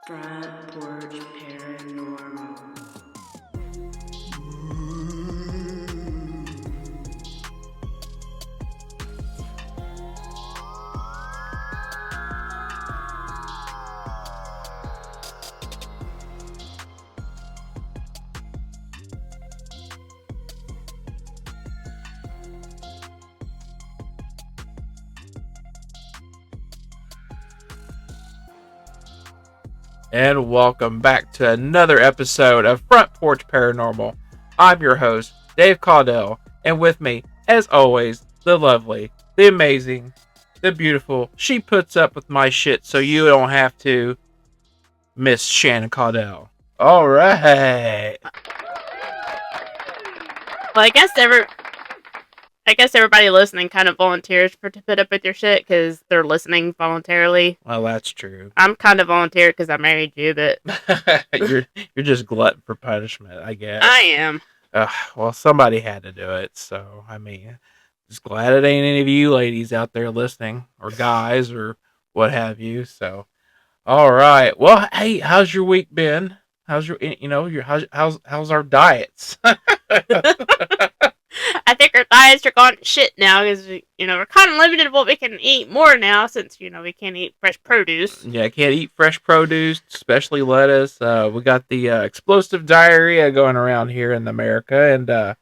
Front Porch Paranormal. And welcome back to another episode of Front Porch Paranormal. I'm your host, Dave Caudell, and with me, as always, the lovely, the amazing, the beautiful. She puts up with my shit so you don't have to, Miss Shannon Caudell. All right. Well, I guess everybody listening kind of volunteers to put up with your shit because they're listening voluntarily. Well, that's true. I'm kind of volunteer because I married you, but you're just glutton for punishment, I guess. I am. Well, somebody had to do it, so I mean, just glad it ain't any of you ladies out there listening, or guys, or what have you. So, all right. Well, hey, how's your week been? How's your, how's our diets? I think our diets are gone to shit now because we're kind of limited to what we can eat more now since we can't eat fresh produce. Yeah, I can't eat fresh produce, especially lettuce. We got the explosive diarrhea going around here in America, and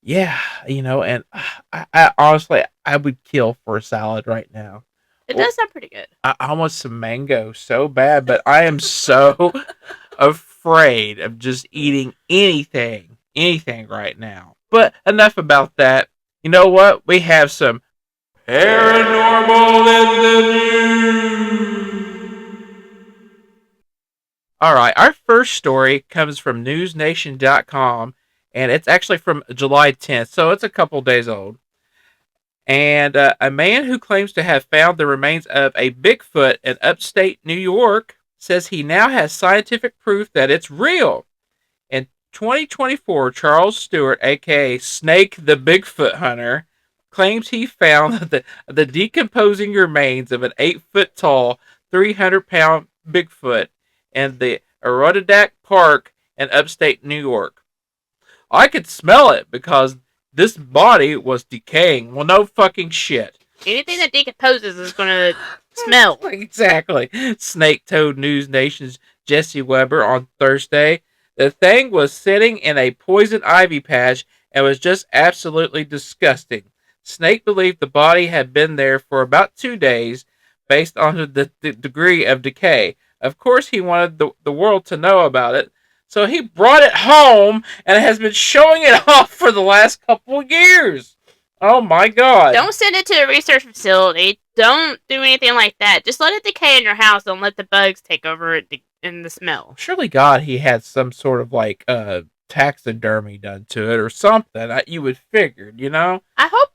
yeah, and I honestly I would kill for a salad right now. It does sound pretty good. I want some mango so bad, but I am so afraid of just eating anything right now. But enough about that. You know what? We have some paranormal in the news. All right, our first story comes from newsnation.com, and it's actually from July 10th, so it's a couple days old. And a man who claims to have found the remains of a Bigfoot in upstate New York says he now has scientific proof that it's real. In 2024, Charles Stewart, aka Snake the Bigfoot Hunter, claims he found the decomposing remains of an 8-foot tall, 300-pound Bigfoot in the Adirondack Park in upstate New York. I could smell it because this body was decaying. Well, no fucking shit. Anything that decomposes is going to smell. Exactly. Snake told News Nation's Jesse Weber on Thursday. The thing was sitting in a poison ivy patch and was just absolutely disgusting. Snake believed the body had been there for about 2 days based on the degree of decay. Of course, he wanted the world to know about it. So he brought it home and has been showing it off for the last couple of years. Oh my god. Don't send it to a research facility. Don't do anything like that. Just let it decay in your house. Don't let the bugs take over it in the smell. Surely God, he had some sort of taxidermy done to it or something. You would figure, I hope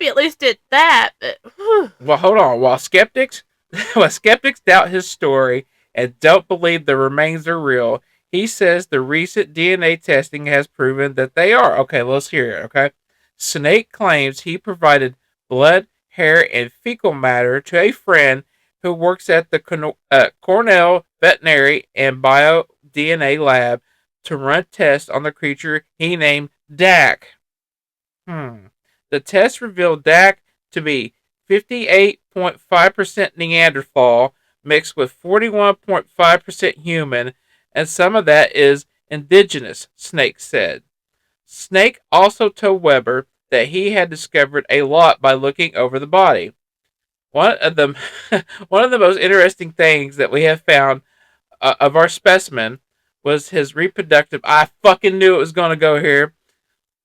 you at least did that. But well, hold on. While skeptics doubt his story and don't believe the remains are real, he says the recent DNA testing has proven that they are. Okay, let's hear it, okay? Snake claims he provided blood, hair, and fecal matter to a friend who works at the Cornell Veterinary and Bio-DNA Lab to run tests on the creature he named Dak. The test revealed Dak to be 58.5% Neanderthal mixed with 41.5% human, and some of that is indigenous, Snake said. Snake also told Weber that he had discovered a lot by looking over the body. One of the most interesting things that we have found of our specimen was his reproductive. I fucking knew it was going to go here.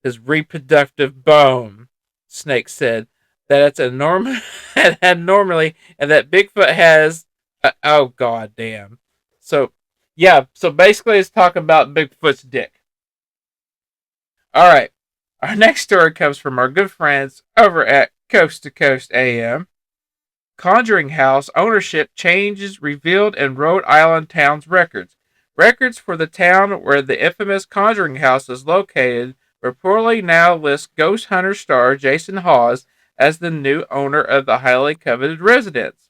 His reproductive bone, Snake said that it's abnormally, and that Bigfoot has. Oh god damn. So basically it's talking about Bigfoot's dick. Alright. Our next story comes from our good friends over at Coast to Coast AM. Conjuring House ownership changes revealed in Rhode Island town's records. Records for the town where the infamous Conjuring House is located reportedly now list ghost hunter star Jason Hawes as the new owner of the highly coveted residence.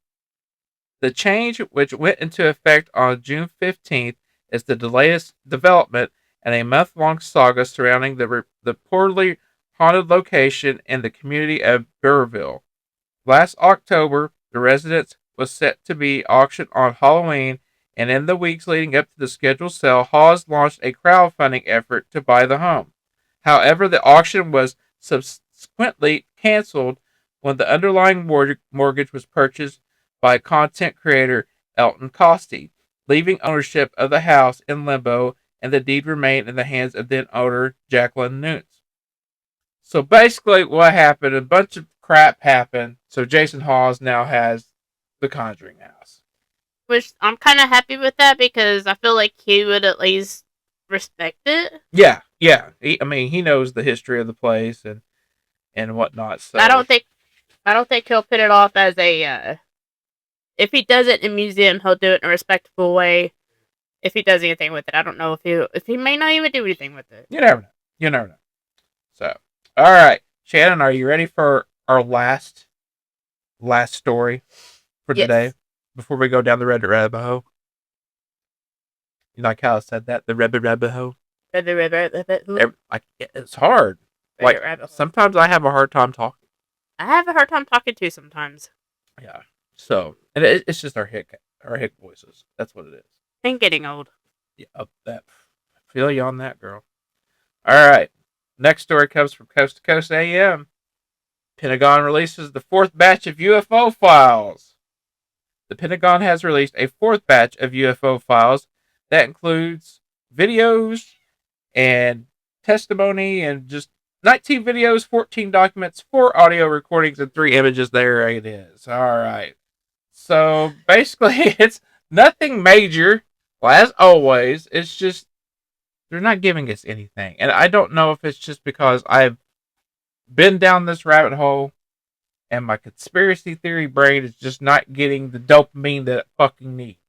The change, which went into effect on June 15th, is the latest development in a month-long saga surrounding the poorly haunted location in the community of Burrville. Last October, the residence was set to be auctioned on Halloween, and in the weeks leading up to the scheduled sale, Hawes launched a crowdfunding effort to buy the home. However, the auction was subsequently canceled when the underlying mortgage was purchased by content creator Elton Costi, leaving ownership of the house in limbo, and the deed remained in the hands of then owner Jacqueline Nunes. So basically, what happened? A bunch of crap happened. So Jason Hawes now has the Conjuring house. Which I'm kind of happy with that because I feel like he would at least respect it. Yeah. He knows the history of the place and whatnot. So I don't think he'll put it off as a. If he does it in a museum, he'll do it in a respectful way. If he does anything with it, I don't know if he may not even do anything with it. You never know. So, all right, Shannon, are you ready for our last story for today? Before we go down the Reddit rabbit hole. You like how I said that? The Reddit rabbit hole? It's hard. Like, sometimes I have a hard time talking. I have a hard time talking too sometimes. Yeah. So, and it's just our hick voices. That's what it is. And getting old. Yeah, I feel you on that, girl. All right. Next story comes from Coast to Coast AM. Pentagon releases the fourth batch of UFO files. The Pentagon has released a fourth batch of UFO files that includes videos and testimony and just 19 videos, 14 documents, 4 audio recordings, and 3 images. There it is. All right. So basically, it's nothing major. Well, as always, it's just they're not giving us anything. And I don't know if it's just because I've been down this rabbit hole and my conspiracy theory brain is just not getting the dopamine that it fucking needs.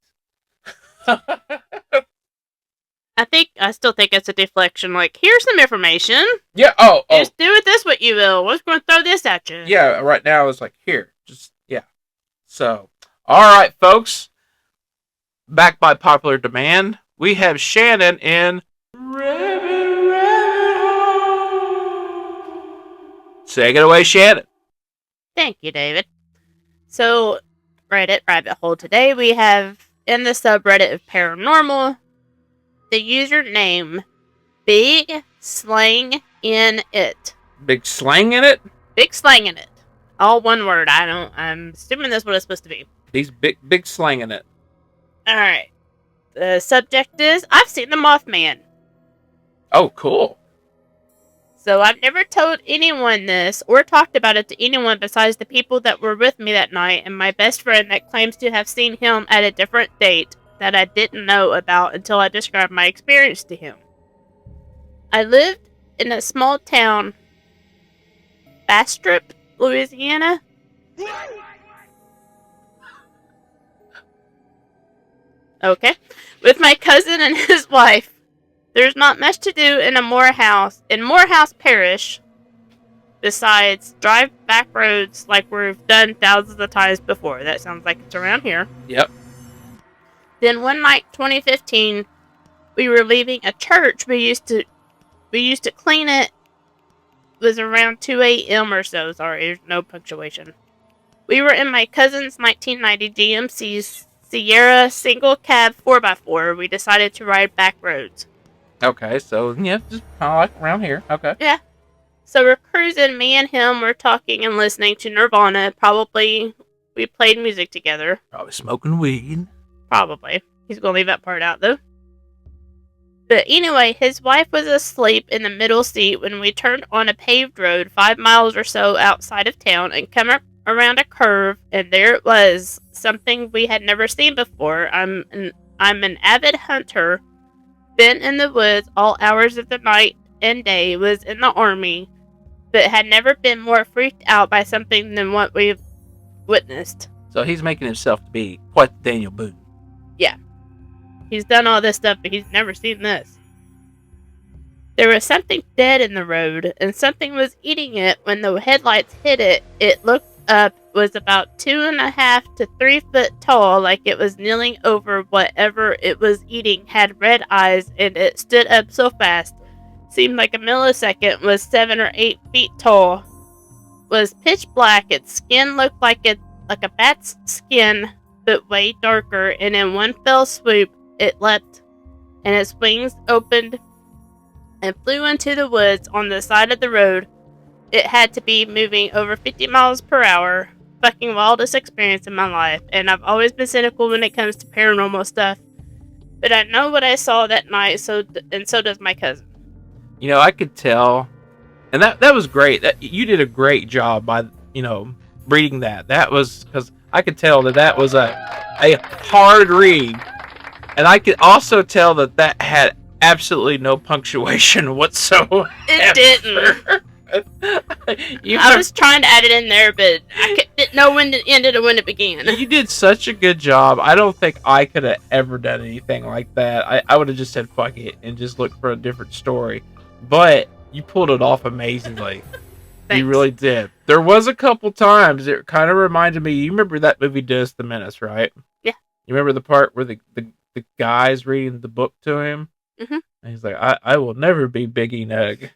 I still think it's a deflection. Like, here's some information. Yeah. Just do with this what you will. We're going to throw this at you. Yeah. Right now, it's like here. Yeah. So, all right, folks. Back by popular demand, we have Shannon in Rabbit Hole. Take it away, Shannon. Thank you, David. So, Reddit Rabbit Hole today, we have in the subreddit of Paranormal the username Big Slang in It. Big Slang in It? Big Slang in It. All one word. I'm assuming that's what it's supposed to be. He's big slang in it. Alright. The subject is I've seen the Mothman. Oh, cool. So I've never told anyone this or talked about it to anyone besides the people that were with me that night and my best friend that claims to have seen him at a different date that I didn't know about until I described my experience to him. I lived in a small town, Bastrop, Louisiana. Okay. With my cousin and his wife. There's not much to do in Morehouse Parish, besides drive back roads like we've done thousands of times before. That sounds like it's around here. Yep. Then one night, 2015, we were leaving a church. We used to clean it. It was around 2 a.m. or so. Sorry, there's no punctuation. We were in my cousin's 1990 GMC Sierra single cab 4x4. We decided to ride back roads. Okay, so, yeah, just kind of like around here. Okay. Yeah. So we're cruising. Me and him were talking and listening to Nirvana. Probably we played music together. Probably smoking weed. Probably. He's going to leave that part out, though. But anyway, his wife was asleep in the middle seat when we turned on a paved road 5 miles or so outside of town and come up around a curve, and there it was, something we had never seen before. I'm an avid hunter, been in the woods all hours of the night and day, was in the army, but had never been more freaked out by something than what we've witnessed. So he's making himself to be quite Daniel Boone. Yeah. He's done all this stuff, but he's never seen this. There was something dead in the road, and something was eating it. When the headlights hit it, it looked up was about 2.5 to 3 foot tall, like it was kneeling over whatever it was eating, had red eyes, and it stood up so fast. Seemed like a millisecond, was 7 or 8 feet tall. Was pitch black, its skin looked like a bat's skin, but way darker, and in one fell swoop, it leapt, and its wings opened and flew into the woods on the side of the road. It had to be moving over 50 miles per hour. Fucking wildest experience in my life, and I've always been cynical when it comes to paranormal stuff. But I know what I saw that night, so does my cousin. You know, I could tell, and that was great. That you did a great job by reading that. That was because I could tell that was a hard read, and I could also tell that had absolutely no punctuation whatsoever. It didn't. I was trying to add it in there, but I didn't know when it ended or when it began. You did such a good job. I don't think I could have ever done anything like that. I would have just said fuck it and just looked for a different story. But you pulled it off amazingly. You really did. There was a couple times it kind of reminded me. You remember that movie Dennis the Menace, right? Yeah. You remember the part where the guy's reading the book to him? Mm-hmm. And he's like, I will never be Biggie Nug.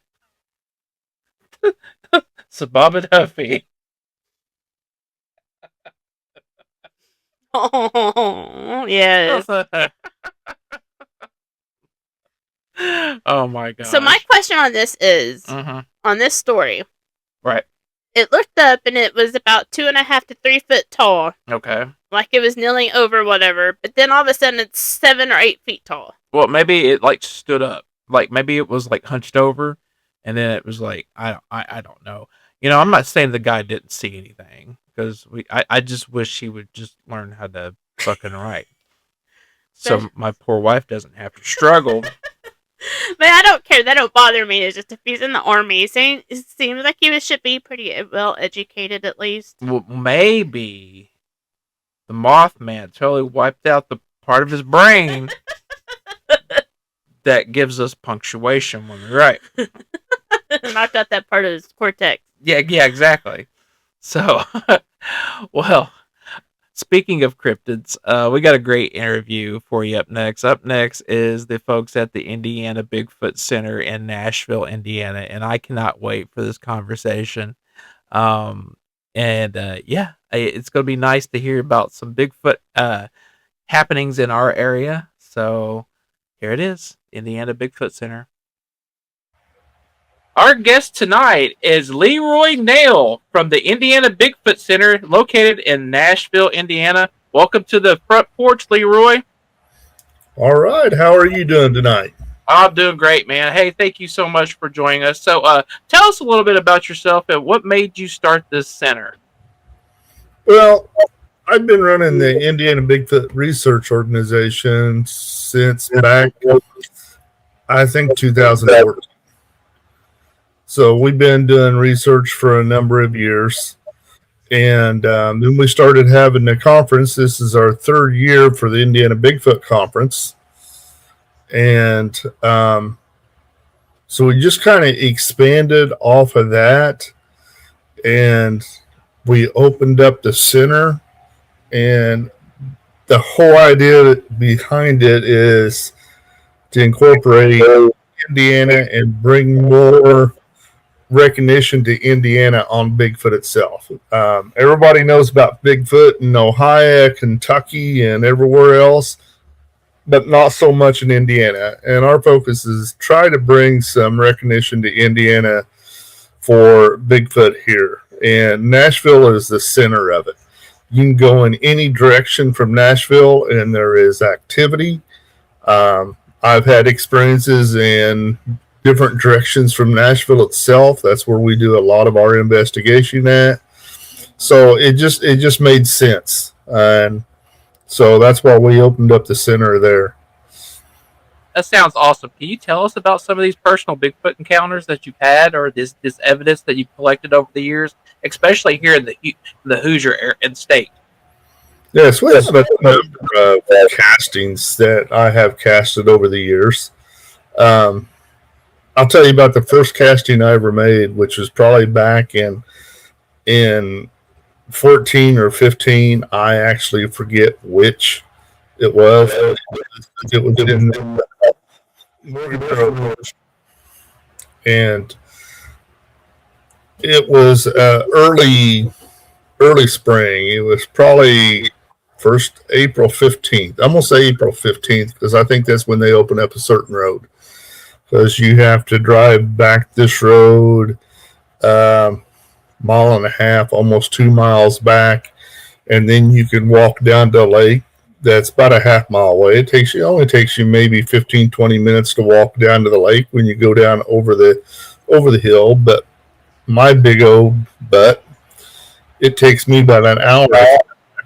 Sababa Duffy. Oh, yes. Oh my god. So my question on this is, on this story, right? It looked up and it was about 2.5 to 3 foot tall. Okay. Like it was kneeling over whatever, but then all of a sudden it's 7 or 8 feet tall. Well, maybe it like stood up, like maybe it was like hunched over, and then it was like I don't know. I'm not saying the guy didn't see anything because I just wish he would just learn how to fucking write, so my poor wife doesn't have to struggle. But I don't care. That don't bother me. It's just if he's in the army, it seems like he should be pretty well educated at least. Well, maybe the Mothman totally wiped out the part of his brain that gives us punctuation when we write. Knocked out that part of his cortex. Yeah, exactly. So, well, speaking of cryptids, we got a great interview for you up next. Up next is the folks at the Indiana Bigfoot Center in Nashville, Indiana, and I cannot wait for this conversation. Yeah, it's going to be nice to hear about some Bigfoot happenings in our area. So here it is, Indiana Bigfoot Center. Our guest tonight is LeRoy Nail from the Indiana Bigfoot Center located in Nashville, Indiana. Welcome to the front porch, LeRoy. All right. How are you doing tonight? I'm doing great, man. Hey, thank you so much for joining us. So tell us a little bit about yourself and what made you start this center. Well, I've been running the Indiana Bigfoot Research Organization since back, I think, 2014. So we've been doing research for a number of years. And then we started having the conference. This is our third year for the Indiana Bigfoot Conference. And so we just kind of expanded off of that. And we opened up the center. And the whole idea behind it is to incorporate Indiana and bring more recognition to Indiana on Bigfoot itself. Everybody knows about Bigfoot in Ohio, Kentucky, and everywhere else, but not so much in Indiana. And our focus is try to bring some recognition to Indiana for Bigfoot here. And Nashville is the center of it. You can go in any direction from Nashville, and there is activity. I've had experiences in different directions from Nashville itself. That's where we do a lot of our investigation at. So it just made sense. And so that's why we opened up the center there. That sounds awesome. Can you tell us about some of these personal Bigfoot encounters that you've had, or this evidence that you've collected over the years, especially here in the Hoosier State? Yes, we have a number of castings that I have casted over the years. I'll tell you about the first casting I ever made, which was probably back in the 14 or 15. I actually forget which it was. It was in and it was early spring. It was probably first April 15th. I'm gonna say April 15th because I think that's when they open up a certain road. Because you have to drive back this road, mile and a half, almost 2 miles back, and then you can walk down to a lake that's about a half mile away. It only takes you maybe 15, 20 minutes to walk down to the lake when you go down over the hill. But my big old butt, it takes me about an hour to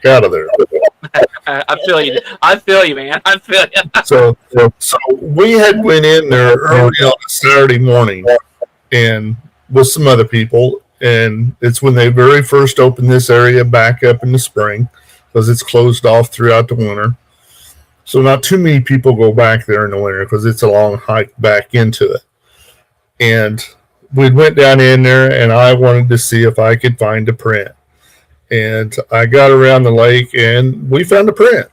get out of there. I feel you. I feel you, man. I feel you. So we had went in there early on a Saturday morning, and with some other people, and it's when they very first opened this area back up in the spring, because it's closed off throughout the winter. So not too many people go back there in the winter because it's a long hike back into it. And we went down in there, and I wanted to see if I could find a print. And I got around the lake, and we found a print.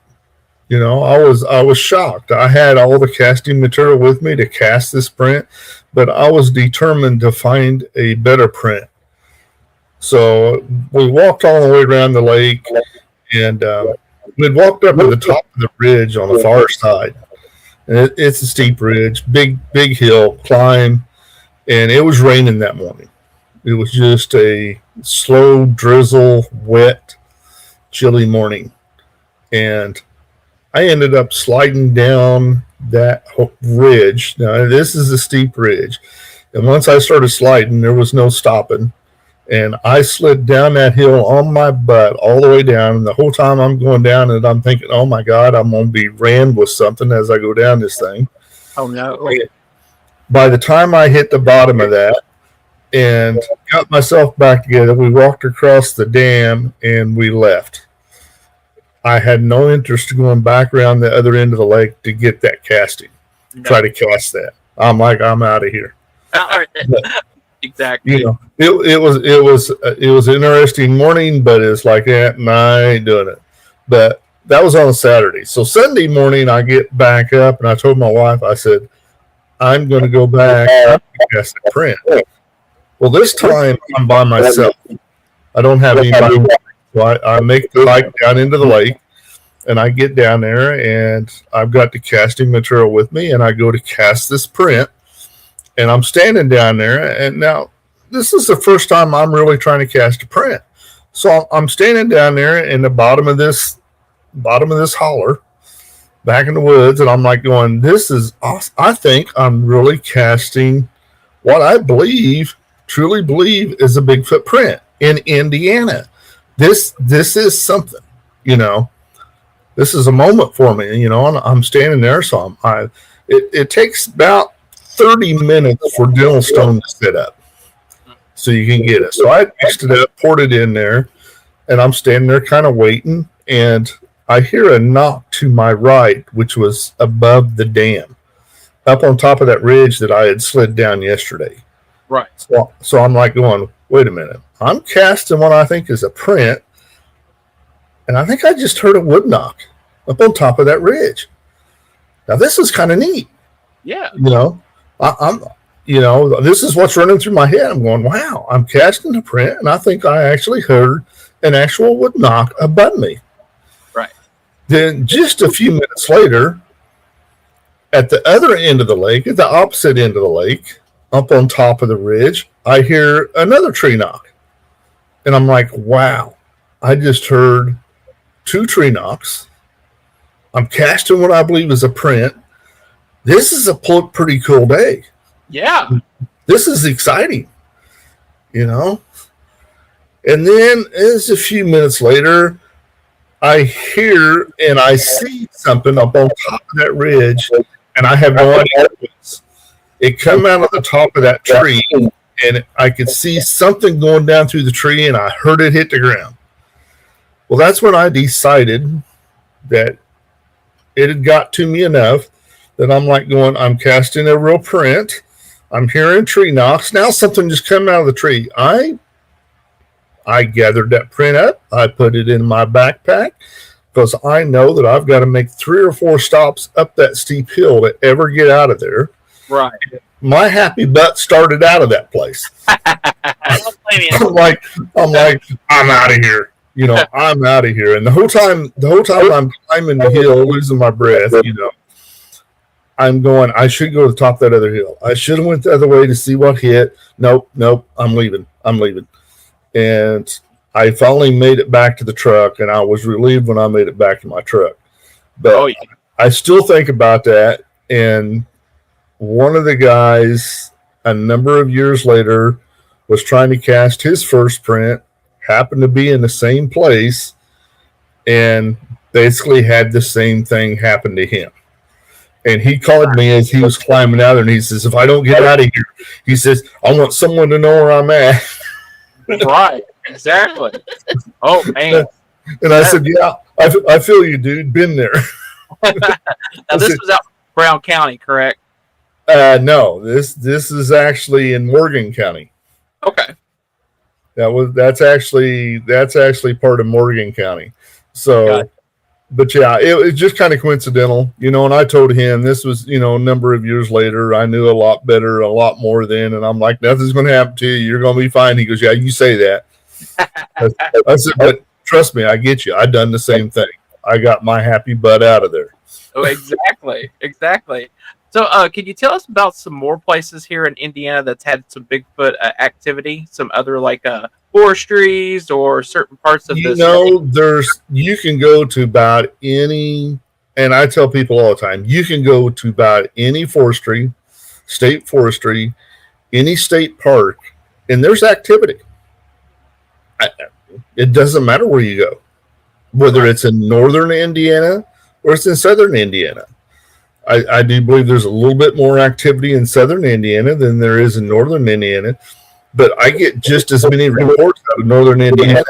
You know, I was shocked. I had all the casting material with me to cast this print, but I was determined to find a better print. So we walked all the way around the lake, and we'd walked up to the top of the ridge on the far side. And it's a steep ridge, big hill climb, and it was raining that morning. It was just a slow drizzle, wet, chilly morning. And I ended up sliding down that ridge. Now, this is a steep ridge. And once I started sliding, there was no stopping. And I slid down that hill on my butt all the way down. And the whole time I'm going down it, I'm thinking, oh, my God, I'm going to be rammed with something as I go down this thing. Oh, no. By the time I hit the bottom of that, and got myself back together, we walked across the dam and we left. I had no interest in going back around the other end of the lake to get that casting, try to cast that. I'm like, I'm out of here. Exactly. You know, it was an interesting morning, but it's like that, and I ain't doing it. But that was on a Saturday. So Sunday morning, I get back up and I told my wife, I said, I'm going to go back and cast the print. Well, this time I'm by myself. I don't have anybody. So I make the hike down into the lake, and I get down there, and I've got the casting material with me, and I go to cast this print, and I'm standing down there, and now this is the first time I'm really trying to cast a print. So I'm standing down there in the bottom of this holler, back in the woods, and I'm like going, this is awesome. I think I'm really casting what I truly believe is a Bigfoot print in Indiana. This is something, you know. This is a moment for me, you know. And I'm standing there, so it takes about 30 minutes for dental stone to sit up, so you can get it. So I mixed it up, poured it in there, and I'm standing there kind of waiting, and I hear a knock to my right, which was above the dam, up on top of that ridge that I had slid down yesterday. Right. So I'm like going, wait a minute. I'm casting what I think is a print, and I think I just heard a wood knock up on top of that ridge. Now this is kind of neat. Yeah. You know, this is what's running through my head. I'm going, wow, I'm casting a print, and I think I actually heard an actual wood knock above me. Right. Then just a few minutes later, at the other end of the lake, at the opposite end of the lake, up on top of the ridge, I hear another tree knock. And I'm like, wow, I just heard 2 tree knocks. I'm casting what I believe is a print. This is a pretty cool day. Yeah. This is exciting, you know? And then as a few minutes later, I hear and I see something up on top of that ridge, and I have no idea what it is. It come out of the top of that tree, and I could see something going down through the tree, and I heard it hit the ground. Well, that's when I decided that it had got to me enough that I'm like going, I'm casting a real print. I'm hearing tree knocks. Now something just come out of the tree. I I gathered that print up. I put it in my backpack because I know that I've got to make 3 or 4 stops up that steep hill to ever get out of there. Right. My happy butt started out of that place. I don't blame you. I'm like, I'm out of here. You know, I'm out of here. And the whole time I'm climbing the hill, losing my breath, you know, I'm going, I should go to the top of that other hill. I should have went the other way to see what hit. Nope, I'm leaving. And I finally made it back to the truck, and I was relieved when I made it back to my truck. But I still think about that. And one of the guys, a number of years later, was trying to cast his first print, happened to be in the same place, and basically had the same thing happen to him. And he called me as he was climbing out there, and he says, if I don't get out of here, he says, I want someone to know where I'm at. Right, exactly. Oh, man. And I said, yeah, I feel you, dude. Been there. Now, this was out in Brown County, correct? No, this is actually in Morgan County. Okay. That's actually part of Morgan County. So, but yeah, it was just kind of coincidental, you know. And I told him this was, you know, a number of years later. I knew a lot better, a lot more then, and I'm like, nothing's going to happen to you. You're going to be fine. He goes, yeah, you say that. I said, but trust me, I get you. I done the same thing. I got my happy butt out of there. Oh, exactly. So, can you tell us about some more places here in Indiana that's had some Bigfoot activity? Some other like forestries or certain parts of you know, you can go to about any, and I tell people all the time, you can go to about any forestry, state forestry, any state park, and there's activity. It doesn't matter where you go, whether it's in northern Indiana or it's in southern Indiana. I do believe there's a little bit more activity in southern Indiana than there is in northern Indiana, but I get just as many reports out of northern Indiana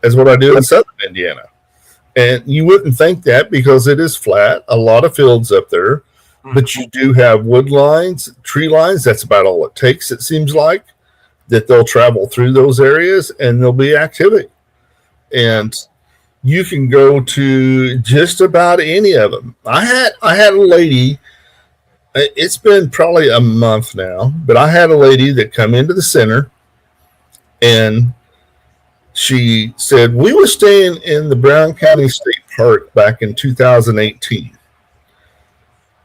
as what I do in southern Indiana. And you wouldn't think that because it is flat, a lot of fields up there, but you do have wood lines, tree lines. That's about all it takes, it seems like, that they'll travel through those areas and there'll be activity. And you can go to just about any of them. I had a lady, it's been probably a month now, but I had a lady that come into the center and she said, we were staying in the Brown County State Park back in 2018.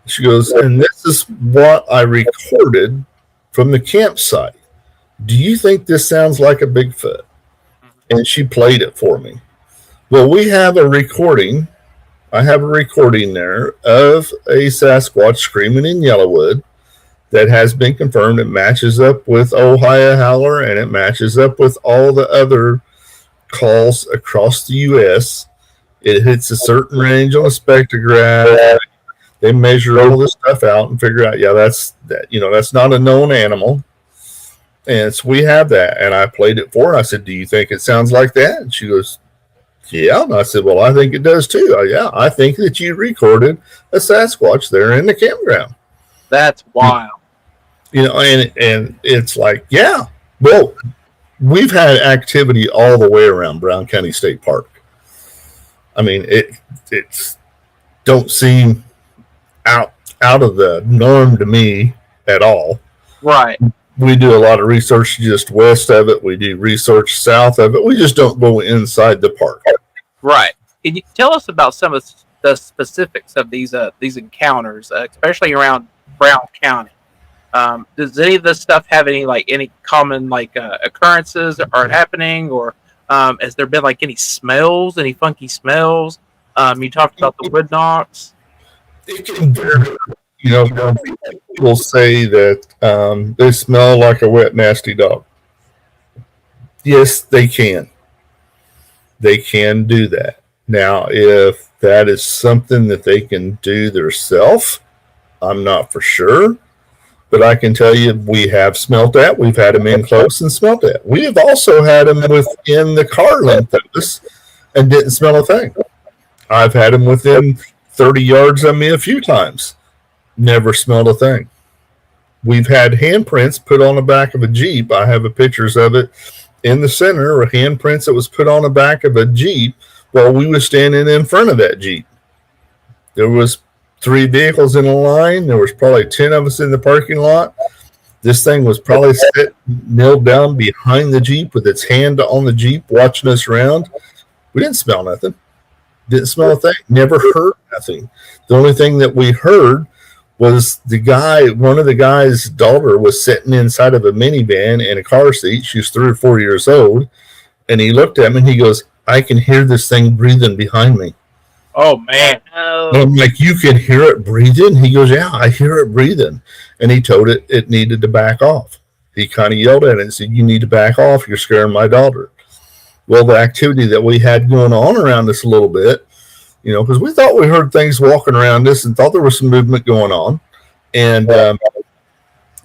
She goes, and this is what I recorded from the campsite. Do you think this sounds like a Bigfoot? And she played it for me. Well, we have a recording. I have a recording there of a Sasquatch screaming in Yellowwood that has been confirmed. It matches up with Ohio Howler, and it matches up with all the other calls across the U.S. It hits a certain range on a spectrograph. They measure all this stuff out and figure out, that's not a known animal. And so we have that. And I played it for her. I said, do you think it sounds like that? And she goes, yeah. And I said, well, I think it does too. Yeah, I think that you recorded a Sasquatch there in the campground. That's wild. You know, and it's like, yeah, well, we've had activity all the way around Brown County State Park. I mean, it's don't seem out of the norm to me at all. Right. We do a lot of research just west of it. We do research south of it. We just don't go inside the park. Right. Can you tell us about some of the specifics of these encounters, especially around Brown County? Does any of this stuff have any common occurrences that are happening, or has there been any smells, any funky smells? You talked about the wood knocks. It can vary. You know, people say that they smell like a wet, nasty dog. Yes, they can. They can do that. Now, if that is something that they can do themselves, I'm not for sure. But I can tell you we have smelt that. We've had them in close and smelt that. We have also had them within the car length of us and didn't smell a thing. I've had them within 30 yards of me a few times. Never smelled a thing. We've had handprints put on the back of a Jeep. I have pictures of it in the center were handprints that was put on the back of a Jeep while we were standing in front of that Jeep. There was 3 vehicles in a line. There was probably 10 of us in the parking lot. This thing was probably knelt down behind the Jeep with its hand on the Jeep watching us around. We didn't smell nothing. Didn't smell a thing. Never heard nothing. The only thing that we heard was one of the guy's daughter was sitting inside of a minivan in a car seat. She was 3 or 4 years old. And he looked at me and he goes, I can hear this thing breathing behind me. Oh, man. And I'm like, you can hear it breathing? He goes, yeah, I hear it breathing. And he told it needed to back off. He kind of yelled at it and said, you need to back off. You're scaring my daughter. Well, the activity that we had going on around us a little bit, because we thought we heard things walking around us and thought there was some movement going on. And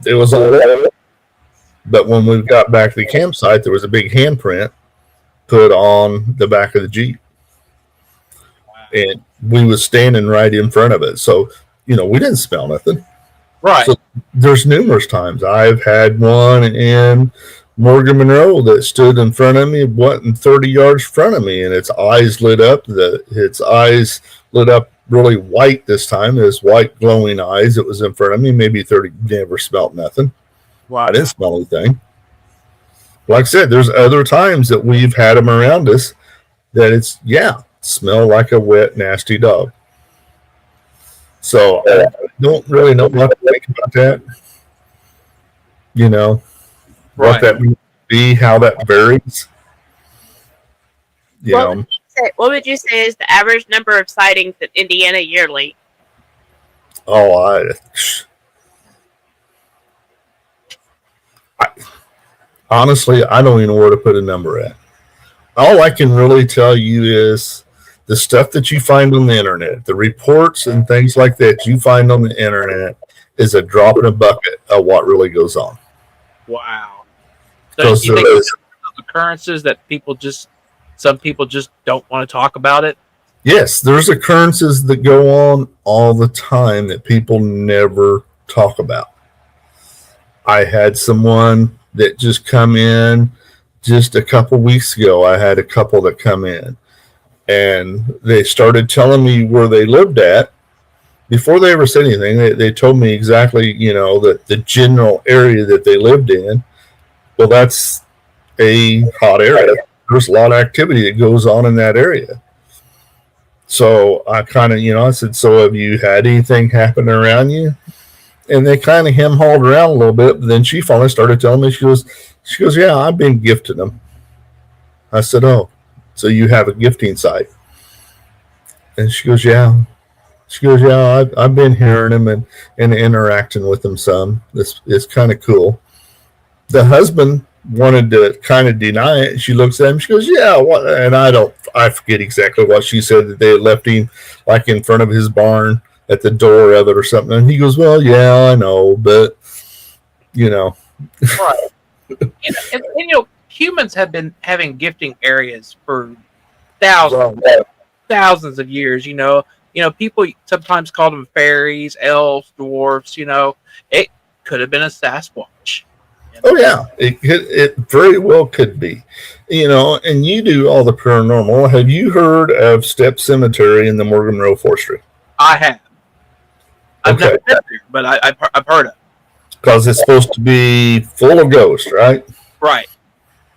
it was all right. But when we got back to the campsite, there was a big handprint put on the back of the Jeep. And we was standing right in front of it. So, we didn't smell nothing. Right. So there's numerous times. I've had one in Morgan Monroe that stood in front of me, 30 yards in front of me, and its eyes lit up. Its eyes lit up really white this time. It was white glowing eyes. It was in front of me, maybe 30, never smelled nothing. Wow. I didn't smell anything. Like I said, there's other times that we've had them around us that smell like a wet, nasty dog. So I don't really know what to think about that. What that would be, how that varies. What would you say is the average number of sightings in Indiana yearly? Honestly, I don't even know where to put a number at. All I can really tell you is the stuff that you find on the internet, the reports and things like that you find on the internet is a drop in a bucket of what really goes on. Wow. So do you think there's occurrences that some people just don't want to talk about it? Yes, there's occurrences that go on all the time that people never talk about. I had someone that just come in just a couple weeks ago. I had a couple that come in and they started telling me where they lived at. Before they ever said anything, they told me exactly, the general area that they lived in. Well, that's a hot area. There's a lot of activity that goes on in that area. So I kind of, I said, so have you had anything happen around you? And they kind of hem-hauled around a little bit. But then she finally started telling me, she goes, yeah, I've been gifting them. I said, oh, so you have a gifting site? And she goes, yeah. She goes, yeah, I've been hearing them and interacting with them some. It's kind of cool. The husband wanted to kind of deny it. She looks at him. She goes, yeah. What? And I forget exactly what she said, that they had left him like in front of his barn at the door of it or something. And he goes, well, yeah, I know, but Right. And humans have been having gifting areas for thousands of years. People sometimes call them fairies, elves, dwarfs. It could have been a Sasquatch. Oh yeah, it very well could be. And you do all the paranormal. Have you heard of Step Cemetery in the Morgan Monroe Forestry? I have. I've never been there, but I've heard of it. Because it's supposed to be full of ghosts, right? Right.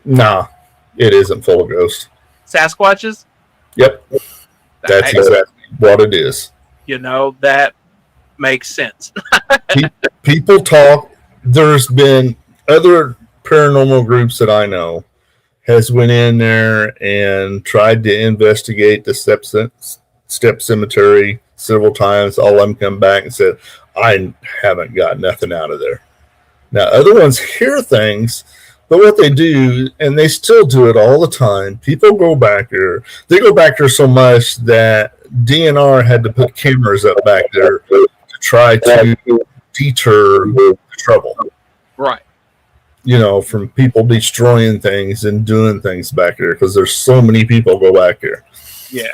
Nah, it isn't full of ghosts. Sasquatches? Yep. That's exactly what it is. That makes sense. People talk. There's been other paranormal groups that I know has went in there and tried to investigate the Step Cemetery several times. All of them come back and said, I haven't got nothing out of there. Now, other ones hear things, but what they do, and they still do it all the time, people go back there. They go back there so much that DNR had to put cameras up back there to try to deter the trouble. Right. From people destroying things and doing things back there, because there's so many people go back there. Yeah.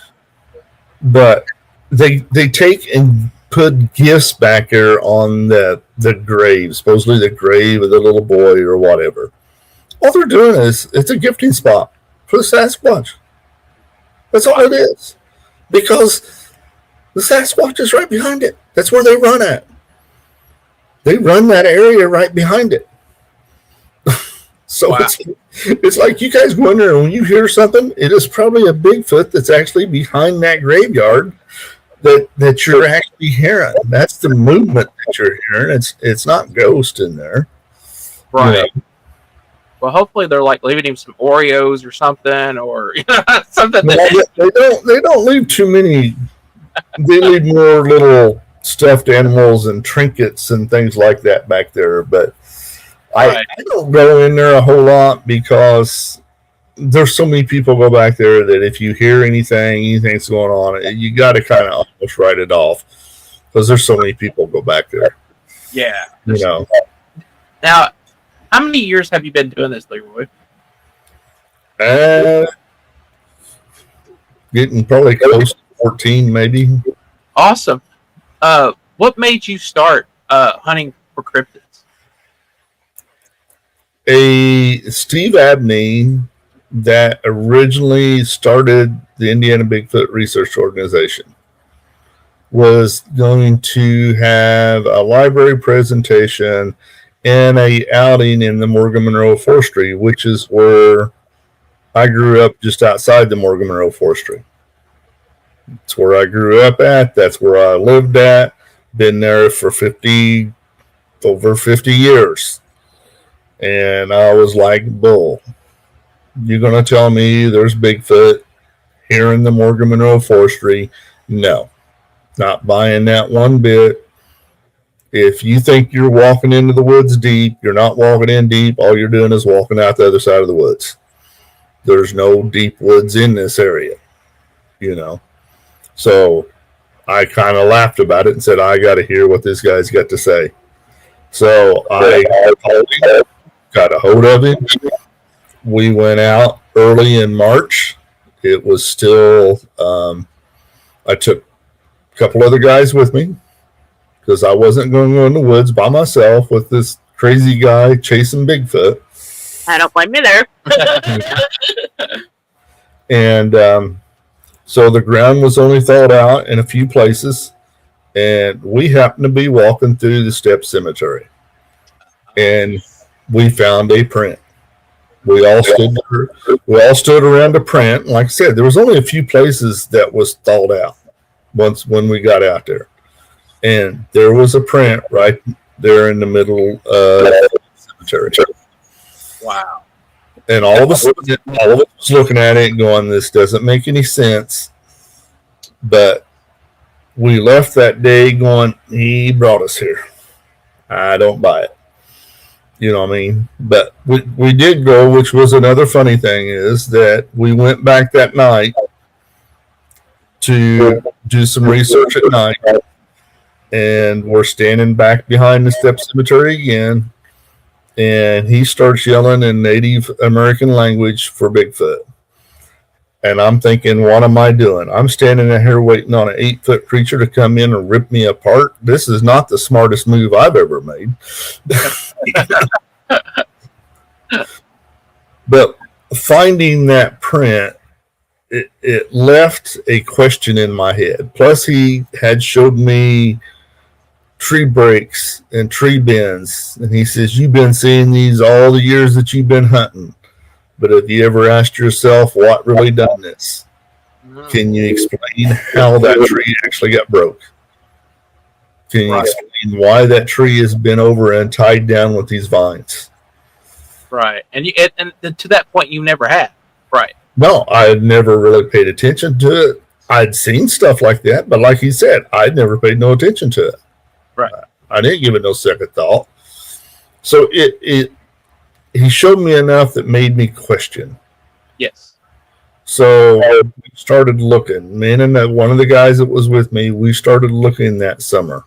But they take and put gifts back there on the grave, supposedly the grave of the little boy or whatever. All they're doing is it's a gifting spot for the Sasquatch. That's all it is. Because the Sasquatch is right behind it. That's where they run at. They run that area right behind it. So Wow. it's like you guys wonder when you hear something, it is probably a Bigfoot that's actually behind that graveyard that you're actually hearing. That's the movement that you're hearing. It's not ghost in there. Right. Well, hopefully they're like leaving him some Oreos or something, or something. They don't leave too many. They leave more little stuffed animals and trinkets and things like that back there. But I don't go in there a whole lot because there's so many people go back there that if you hear anything's going on, you got to kind of almost write it off because there's so many people go back there. Yeah. Now, How many years have you been doing this, LeRoy? Getting probably close to 14, maybe. Awesome. What made you start hunting for cryptids? Steve Abney that originally started the Indiana Bigfoot Research Organization was going to have a library presentation and a outing in the Morgan Monroe Forestry, which is where I grew up, just outside the Morgan Monroe Forestry. It's where I grew up at. That's where I lived at. Been there for over 50 years. And I was like, bull. You're going to tell me there's Bigfoot here in the Morgan Monroe Forestry? No. Not buying that one bit. If you think you're walking into the woods deep, you're not walking in deep. All you're doing is walking out the other side of the woods. There's no deep woods in this area, So I kind of laughed about it and said, I got to hear what this guy's got to say. So I got a hold of him. We went out early in March. It was still, I took a couple other guys with me because I wasn't going to go in the woods by myself with this crazy guy chasing Bigfoot. I don't blame you there. And so the ground was only thawed out in a few places, and we happened to be walking through the Step Cemetery, and we found a print. We all stood around a print. Like I said, there was only a few places that was thawed out when we got out there, and there was a print right there in the middle of the cemetery. Wow. And all of us was looking at it and going, this doesn't make any sense. But we left that day going, he brought us here. I don't buy it. You know what I mean? But we did go, which was another funny thing, is that we went back that night to do some research at night. And we're standing back behind the Step Cemetery again. And he starts yelling in Native American language for Bigfoot. And I'm thinking, what am I doing? I'm standing out here waiting on an 8-foot creature to come in and rip me apart. This is not the smartest move I've ever made. But finding that print, it left a question in my head. Plus, he had showed me tree breaks and tree bends, and he says, you've been seeing these all the years that you've been hunting, but have you ever asked yourself what really done this? Can you explain how that tree actually got broke? Can you explain why that tree has been over and tied down with these vines? Right. And to that point you never had. Right. No, I had never really paid attention to it. I'd seen stuff like that, but like he said, I'd never paid no attention to it. Right. I didn't give it no second thought. So he showed me enough that made me question. Yes. So we started looking. Me and one of the guys that was with me, we started looking that summer.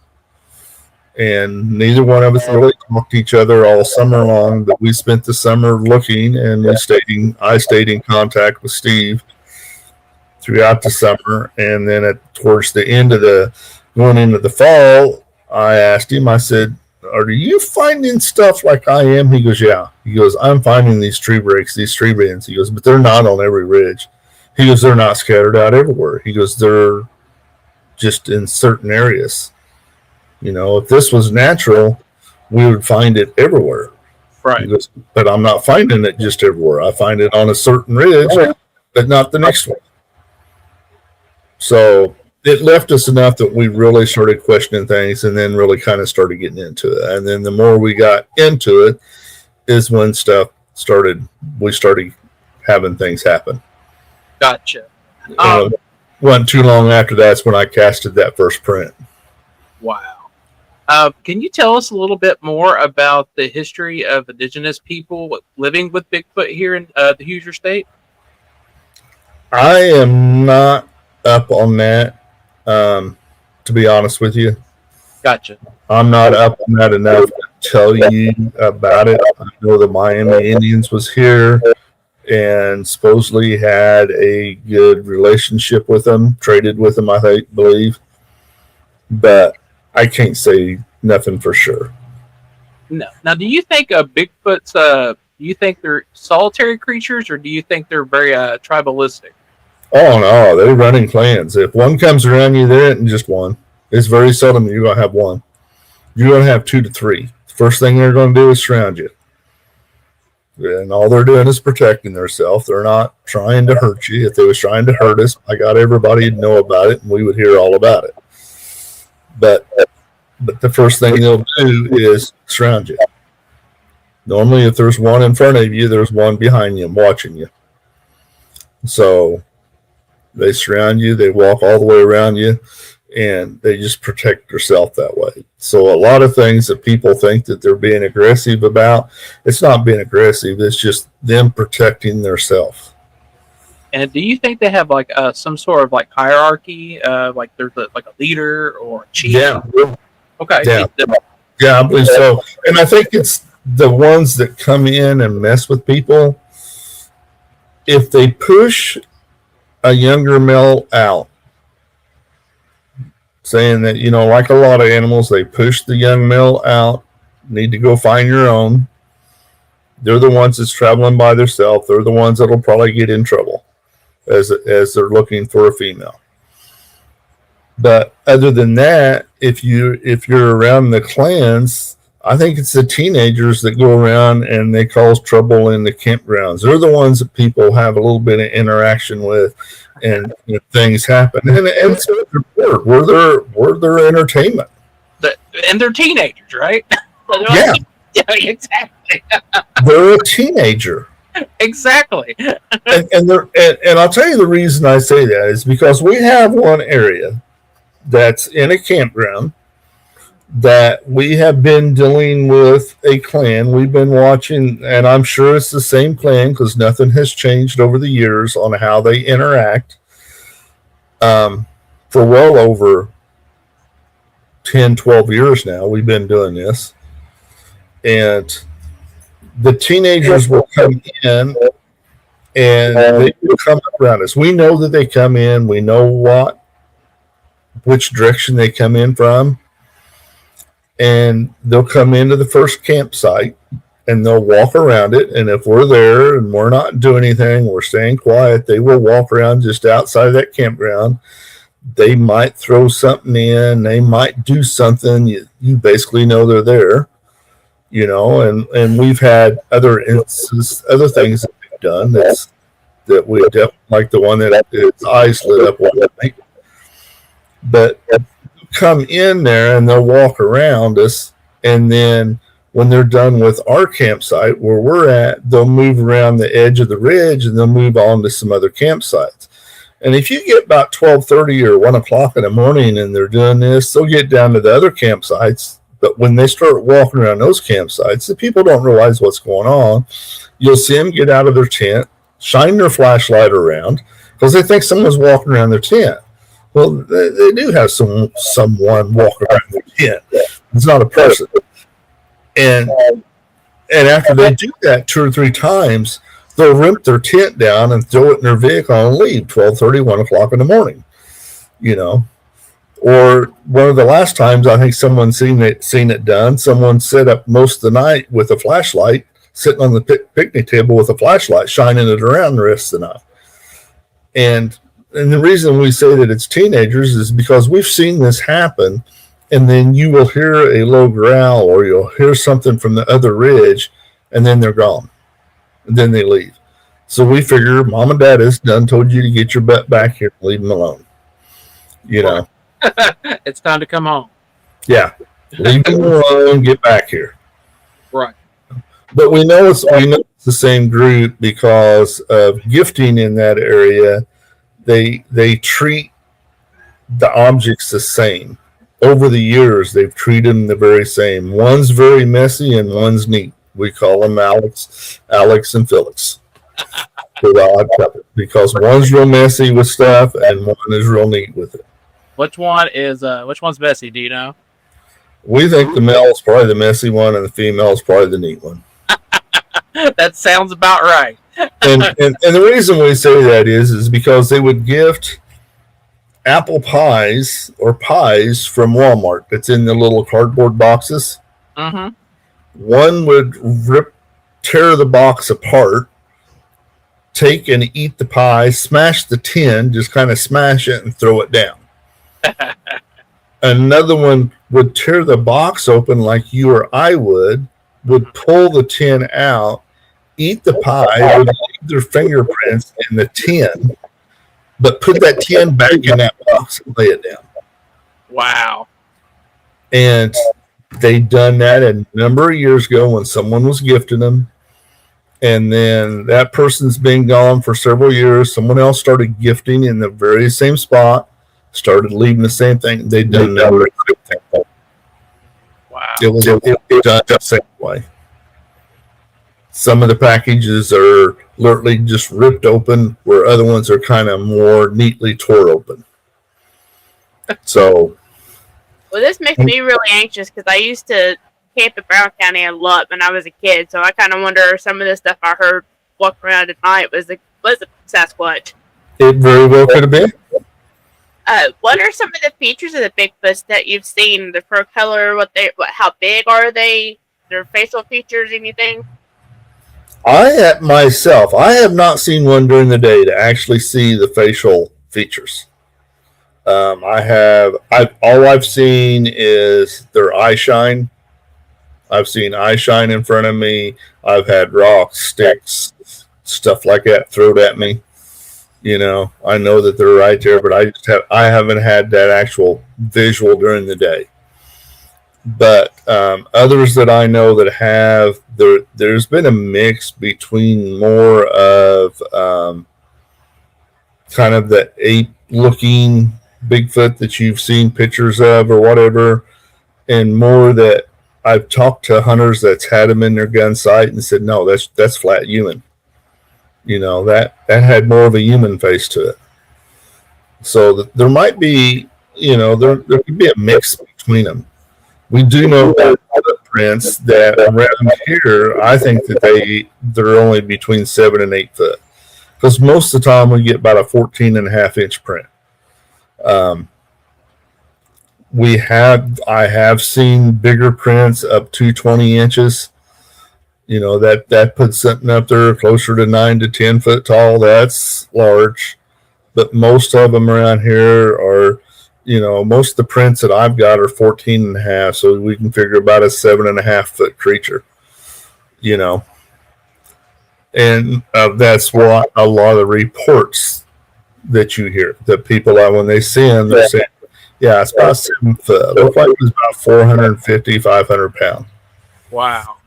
And neither one of us really talked to each other all summer long, but we spent the summer looking, and I stayed in contact with Steve throughout the summer. And then towards the end of going into the fall, I asked him, I said, are you finding stuff like I am? He goes, yeah. He goes, I'm finding these tree breaks, these tree bands. He goes, but they're not on every ridge. He goes, they're not scattered out everywhere. He goes, they're just in certain areas. If this was natural, we would find it everywhere. Right. He goes, but I'm not finding it just everywhere. I find it on a certain ridge, but not the next one. So it left us enough that we really started questioning things, and then really kind of started getting into it. And then the more we got into it is when we started having things happen. Gotcha. Wasn't too long after that's when I casted that first print. Wow. Can you tell us a little bit more about the history of indigenous people living with Bigfoot here in the Hoosier State? I am not up on that, to be honest with you. Gotcha. I'm not up on that enough to tell you about it. I know the Miami Indians was here and supposedly had a good relationship with them, traded with them, I believe. But I can't say nothing for sure. No. Now, do you think Bigfoot's, do you think they're solitary creatures, or do you think they're very tribalistic? Oh, no, they're running clans. If one comes around you, there isn't just one. It's very seldom you're going to have one. You're going to have 2 to 3. First thing they're going to do is surround you. And all they're doing is protecting themselves. They're not trying to hurt you. If they was trying to hurt us, I got everybody to know about it, and we would hear all about it. But the first thing they'll do is surround you. Normally, if there's one in front of you, there's one behind you watching you. So they surround you, they walk all the way around you, and they just protect themselves that way. So a lot of things that people think that they're being aggressive about, it's not being aggressive. It's just them protecting themselves. And do you think they have like some sort of like hierarchy? Like there's a leader or a chief? Yeah. Okay. Yeah, I believe so. And I think it's the ones that come in and mess with people. If they push a younger male out, saying that, like a lot of animals, they push the young male out, need to go find your own. They're the ones that's traveling by themselves. They're the ones that'll probably get in trouble as they're looking for a female. But other than that, if you're around the clans, I think it's the teenagers that go around and they cause trouble in the campgrounds. They're the ones that people have a little bit of interaction with, and things happen. And so we're their entertainment. And they're teenagers, right? Yeah. Yeah, exactly. They're a teenager. Exactly. and I'll tell you the reason I say that is because we have one area that's in a campground that we have been dealing with a clan. We've been watching, and I'm sure it's the same clan because nothing has changed over the years on how they interact. For well over 10, 12 years now, we've been doing this. And the teenagers will come in and they will come around us. We know that they come in. We know which direction they come in from. And they'll come into the first campsite and they'll walk around it. And if we're there and we're not doing anything, we're staying quiet, they will walk around just outside of that campground. They might throw something in. They might do something. You basically know they're there. And we've had other instances, other things that we've done that we definitely, like the one that his eyes lit up one night. But come in there and they'll walk around us, and then when they're done with our campsite where we're at, they'll move around the edge of the ridge and they'll move on to some other campsites. And if you get about 12:30 or 1 o'clock in the morning and they're doing this, they'll get down to the other campsites. But when they start walking around those campsites, the people don't realize what's going on. You'll see them get out of their tent, shine their flashlight around because they think someone's walking around their tent. Well, they do have someone walk around their tent. It's not a person. And after they do that 2 or 3 times, they'll rip their tent down and throw it in their vehicle and leave 12:30, 1 o'clock in the morning. Or one of the last times I think someone seen it done, someone set up most of the night with a flashlight, sitting on the picnic table with a flashlight, shining it around the rest of the night. And the reason we say that it's teenagers is because we've seen this happen, and then you will hear a low growl or you'll hear something from the other ridge, and then they're gone. And then they leave. So we figure Mom and Dad has done told you to get your butt back here and leave them alone. You know. It's time to come home. Yeah. Leave them alone, get back here. Right. But we know it's the same group because of gifting in that area. They treat the objects the same. Over the years, they've treated them the very same. One's very messy and one's neat. We call them Alex and Felix. Because one's real messy with stuff and one is real neat with it. Which one's messy? Do you know? We think the male is probably the messy one and the female is probably the neat one. That sounds about right. and the reason we say that is because they would gift apple pies or pies from Walmart that's in the little cardboard boxes. Mm-hmm. One would tear the box apart, take and eat the pie, smash the tin, just kind of smash it and throw it down. Another one would tear the box open like you or I would pull the tin out, eat the pie, would leave their fingerprints in the tin, but put that tin back in that box and lay it down. Wow. And they'd done that a number of years ago when someone was gifting them. And then that person's been gone for several years. Someone else started gifting in the very same spot, started leaving the same thing. They'd done that. Wow. It was done the same way. Some of the packages are literally just ripped open, where other ones are kind of more neatly tore open. So, well, this makes me really anxious because I used to camp in Brown County a lot when I was a kid, so I kind of wonder if some of the stuff I heard walking around at night was a Sasquatch. It very well could have been. What are some of the features of the Bigfoots that you've seen? The fur color, how big are they? Their facial features, anything? I have not seen one during the day to actually see the facial features. All I've seen is their eye shine. I've seen eye shine in front of me. I've had rocks, sticks, stuff like that thrown at me. You know, I know that they're right there, but I haven't had that actual visual during the day. But others that I know that have, there's been a mix between more of kind of the ape-looking Bigfoot that you've seen pictures of or whatever, and more that I've talked to hunters that's had them in their gun sight and said, no, that's flat human. You know, that had more of a human face to it. So there might be, you know, there could be a mix between them. We do know that footprints that around here, I think that they're only between 7 and 8 foot. Because most of the time we get about a 14.5-inch print. I have seen bigger prints up to 20 inches. You know, that puts something up there closer to 9 to 10 foot tall. That's large. But most of them around here are, you know, most of the prints that I've got are 14.5, so we can figure about a 7.5 foot creature, you know. And that's what a lot of the reports that you hear, that people when they see them, they're saying, yeah, it's about 7 foot. It looked like it was about 450, 500 pounds. Wow.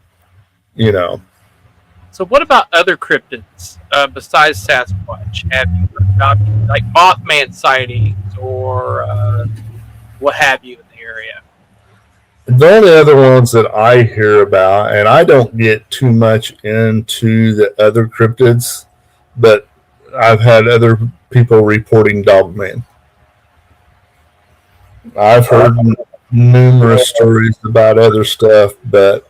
You know. So what about other cryptids besides Sasquatch? Have you heard about like Mothman sightings or what have you in the area? The only other ones that I hear about, and I don't get too much into the other cryptids, but I've had other people reporting Dogman. I've heard numerous stories about other stuff, but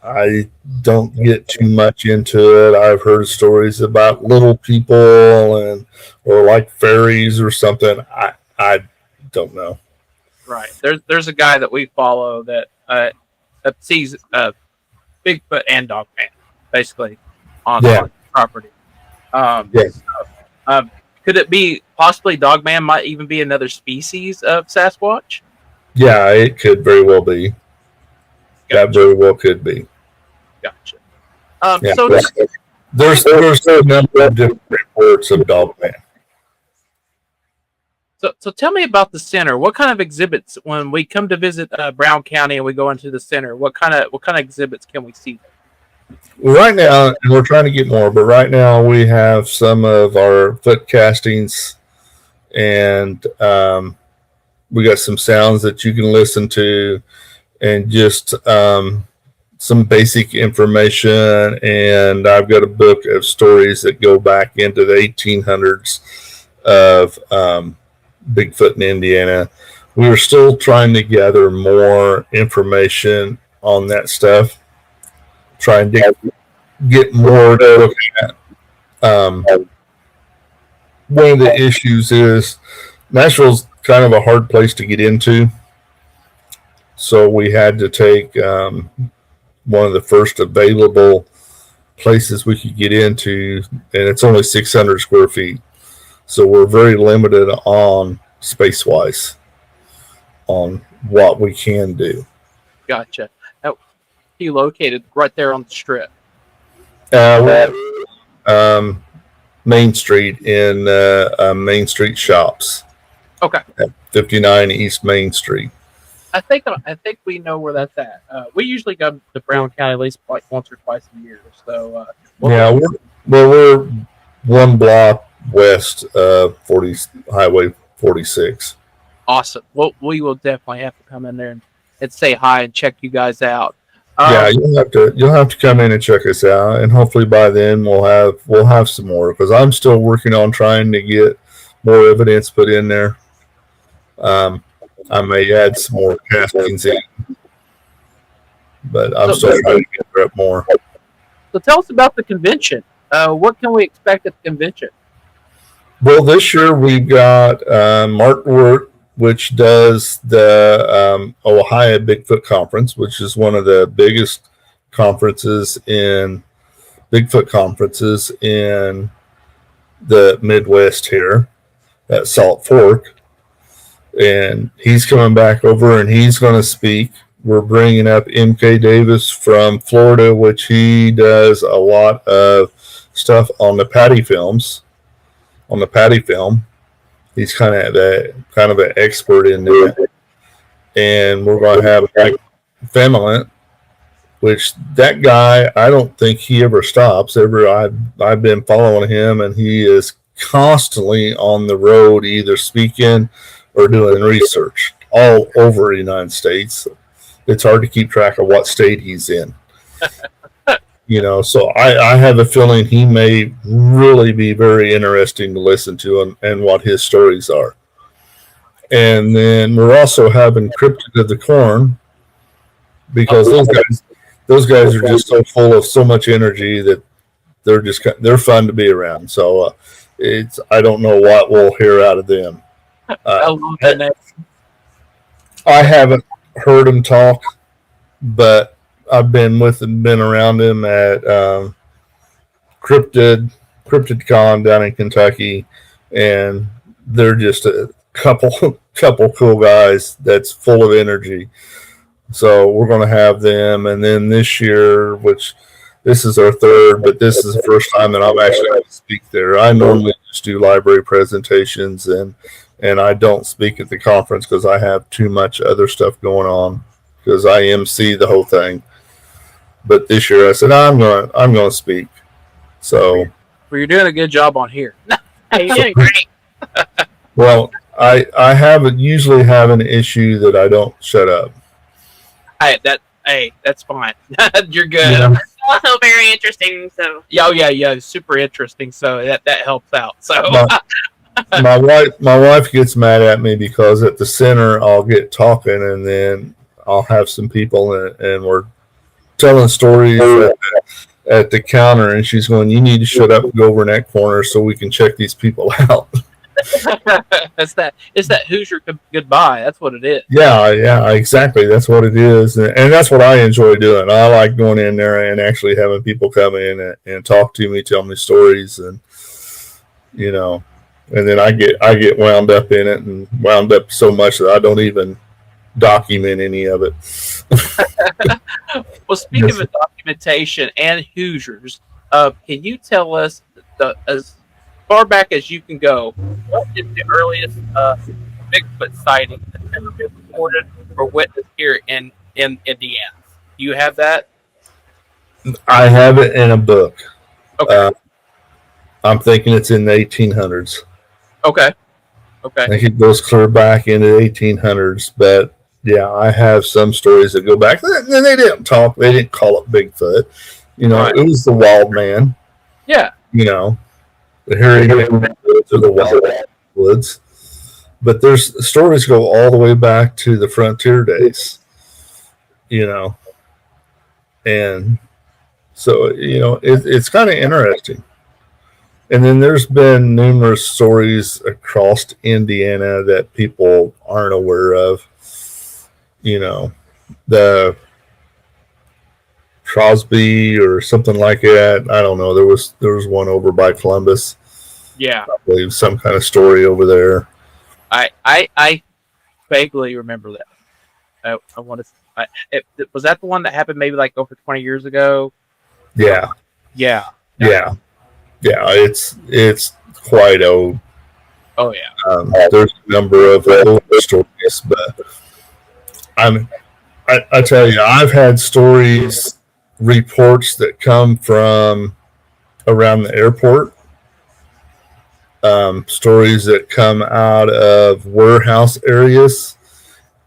I don't get too much into it. I've heard stories about little people or like fairies or something. I don't know. Right. There's a guy that we follow that sees Bigfoot and Dogman basically on property. Yes. Could it be possibly Dogman might even be another species of Sasquatch? Yeah, it could very well be. Gotcha. That very well could be. Gotcha. Yeah. So there's a number of different reports of Dogman. So tell me about the center. What kind of exhibits when we come to visit Brown County and we go into the center? What kind of exhibits can we see there? Right now, and we're trying to get more, but right now we have some of our foot castings, and we got some sounds that you can listen to, and just some basic information. And I've got a book of stories that go back into the 1800s of Bigfoot in Indiana. We were still trying to gather more information on that stuff, trying to get more to look at. One of the issues is Nashville's kind of a hard place to get into, so we had to take one of the first available places we could get into, and it's only 600 square feet. So we're very limited on space-wise on what we can do. Gotcha. Now, you located right there on the strip. Main Street in Main Street Shops. Okay. At 59 East Main Street. I think we know where that's at. We usually go to Brown County at least like once or twice a year. So we're one block west of Highway 46. Awesome. Well, we will definitely have to come in there and say hi and check you guys out. Yeah, you'll have to come in and check us out, and hopefully by then we'll have some more, because I'm still working on trying to get more evidence put in there. I may add some more castings in, but I'm still trying to get up more. So tell us about the convention. What can we expect at the convention? Well, this year we've got Mark Wirt, which does the Ohio Bigfoot Conference, which is one of the biggest Bigfoot conferences in the Midwest here at Salt Fork. And he's coming back over and he's going to speak. We're bringing up MK Davis from Florida, which he does a lot of stuff on the Patty films. On the Patty film, he's kind of an expert in that. And we're going to have Mike Femelant, which that guy, I don't think he ever stops. I've been following him, and he is constantly on the road, either speaking or doing research all over the United States. It's hard to keep track of what state he's in. So I have a feeling he may really be very interesting to listen to and what his stories are. And then we're also having Cryptid of the Corn, because those guys are just so full of so much energy that they're fun to be around. So I don't know what we'll hear out of them. I haven't heard him talk, but I've been around him at CryptidCon down in Kentucky, and they're just a couple cool guys that's full of energy. So we're going to have them, and then this year, which this is our third, but this is the first time that I'm actually going to speak there. I normally just do library presentations, and I don't speak at the conference because I have too much other stuff going on, because I MC the whole thing. But this year I said I'm going to speak. So, well, you're doing a good job on here. You're doing great. Well, I usually have an issue that I don't shut up. That's fine. You're good. Yeah. Also very interesting. So. Yeah, super interesting. So that helps out. So. My wife gets mad at me because at the center I'll get talking, and then I'll have some people and we're telling stories at the counter, and she's going, "You need to shut up and go over in that corner so we can check these people out." It's that Hoosier goodbye. That's what it is. Yeah, exactly. That's what it is, and that's what I enjoy doing. I like going in there and actually having people come in and talk to me, tell me stories, and you know, and then I get wound up in it and wound up so much that I don't even document any of it. Well, speaking of documentation and Hoosiers, can you tell us as far back as you can go, what is the earliest Bigfoot sighting that's ever been reported or witnessed here in Indiana? Do you have that? I have it in a book. Okay. I'm thinking it's in the 1800s. Okay. Okay. I think it goes clear back into the 1800s, but yeah, I have some stories that go back. And they didn't talk. They didn't call it Bigfoot. Right. It was the wild man. Yeah. The hairy man to the wild woods. But there's stories go all the way back to the frontier days. And so it's kind of interesting. And then there's been numerous stories across Indiana that people aren't aware of. The Crosby or something like that. I don't know. There was one over by Columbus. Yeah. I believe some kind of story over there. I vaguely remember that. I want to. Was that the one that happened maybe like over 20 years ago? Yeah. Yeah. It's quite old. Oh yeah. There's a number of old stories, but I tell you, I've had stories, reports that come from around the airport. Stories that come out of warehouse areas.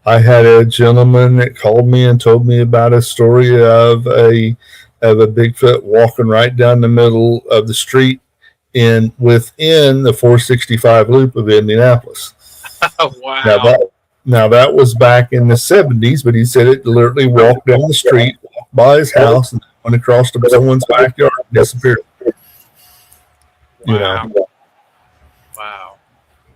I had a gentleman that called me and told me about a story of a Bigfoot walking right down the middle of the street within the 465 loop of Indianapolis. Oh, wow. Now that was back in the 70s, but he said it literally walked down the street, walked by his house, and went across to someone's backyard and disappeared. Wow. Wow.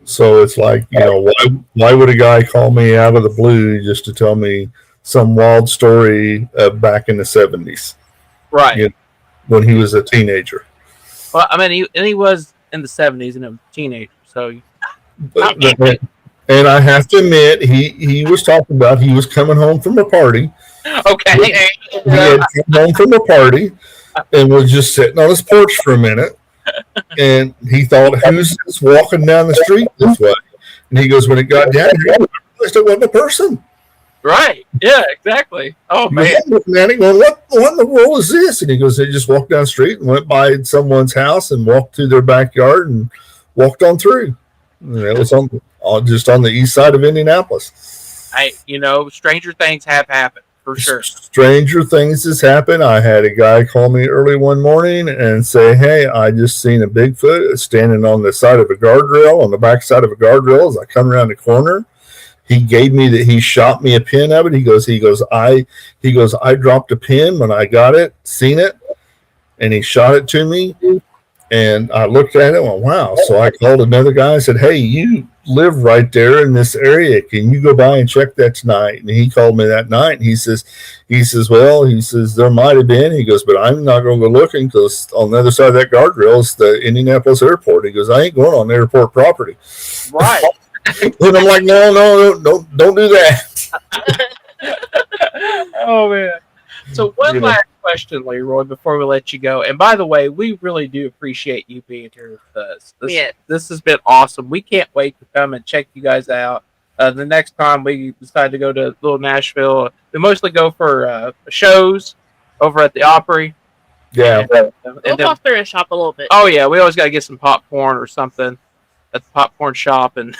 So it's like, why would a guy call me out of the blue just to tell me some wild story back in the 70s? Right. When he was a teenager. Well, I mean, he was in the 70s and a teenager, so. And I have to admit, he was talking about he was coming home from a party. Okay. He had come home from a party and was just sitting on his porch for a minute. And he thought, who's this walking down the street this way? And he goes, when it got down here, I realized it wasn't a person. Right. Yeah, exactly. Oh, man. Looking at it going, what in the world is this? And he goes, they just walked down the street and went by someone's house and walked through their backyard and walked on through. And it was just on the east side of Indianapolis. Stranger things have happened, for sure. Stranger things has happened. I had a guy call me early one morning and say, hey, I just seen a Bigfoot standing on the side of a guardrail, on the back side of a guardrail as I come around the corner. He shot me a pin of it. He goes, I dropped a pin when I got it, seen it, and he shot it to me. And I looked at it and went, wow. So I called another guy and said, hey, you live right there in this area. Can you go by and check that tonight? And he called me that night. And he says, there might have been. He goes, but I'm not going to go looking because on the other side of that guardrail is the Indianapolis airport. He goes, I ain't going on airport property. Right. And I'm like, no, don't do that. Oh, man. So one last question, LeRoy, before we let you go. And by the way, we really do appreciate you being here with us. This has been awesome. We can't wait to come and check you guys out. The next time we decide to go to little Nashville, we mostly go for shows over at the Opry. Yeah. We'll pop through and shop a little bit. Oh, yeah. We always got to get some popcorn or something at the popcorn shop. And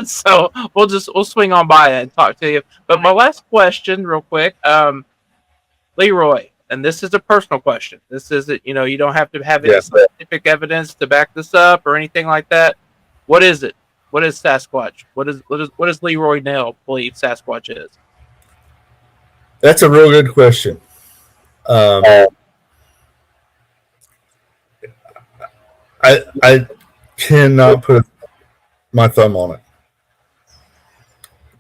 so we'll swing on by and talk to you. But my last question, real quick, LeRoy, and this is a personal question. This isn't, you don't have to have any scientific evidence to back this up or anything like that. What is it? What is Sasquatch? What does LeRoy Nail believe Sasquatch is? That's a real good question. I cannot put my thumb on it.